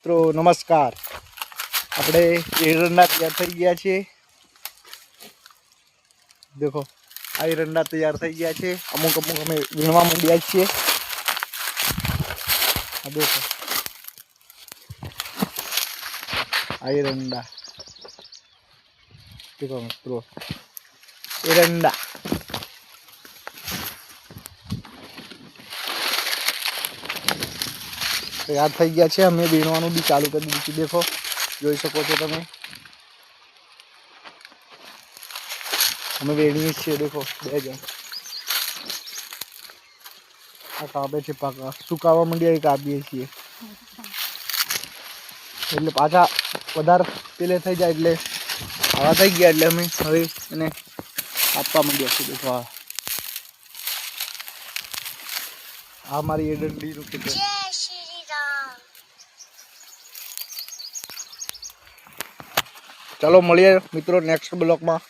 મિત્રો નમસ્કાર, આપણે એરંડા તૈયાર થઈ ગયા છે। દેખો આ એરંડા તૈયાર થઈ ગયા છે। અમુક અમે વીણવા માંડ્યા છીએ। આ દેખો આ એરંડા, દેખો મિત્રો એરંડા તૈયાર થઈ ગયા છે। અમે વીણવાનું બી ચાલુ કરી દીધું છે। દેખો જોઈ શકો છો તમે, અમે વેણીએ છીએ। દેખો બે જણ આ કાપે છે, પાકા સુકાવા માંડ્યા કાપીએ છીએ એટલે પાછા વધારે પેલે થઈ જાય એટલે આવા થઈ ગયા એટલે અમે હવે એને કાપવા માંડ્યા છીએ। દેખો આ મારી એરંડીનું ખેતર। ચાલો મળીએ મિત્રો નેક્સ્ટ બ્લોકમાં।